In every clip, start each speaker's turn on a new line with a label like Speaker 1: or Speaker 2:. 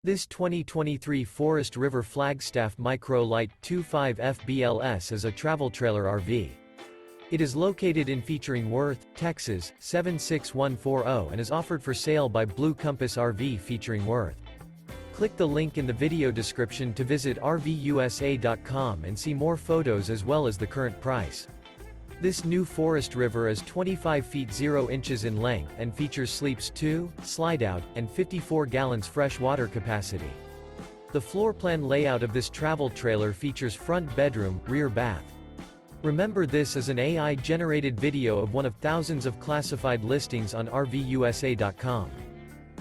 Speaker 1: This 2023 Forest River Flagstaff Micro Lite 25 FBLS is a travel trailer RV. It is located in featuring Worth, Texas, 76140 and is offered for sale by Blue Compass RV featuring Worth. Click the link in the video description to visit RVUSA.com and see more photos as well as the current price. This new Forest River is 25 feet 0 inches in length and features sleeps 2, Slideout, and 54 gallons fresh water capacity. The floor plan layout of this travel trailer features front bedroom, rear bath. Remember, this is an AI-generated video of one of thousands of classified listings on RVUSA.com.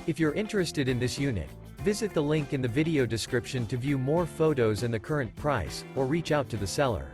Speaker 1: If you're interested in this unit, visit the link in the video description to view more photos and the current price, or reach out to the seller.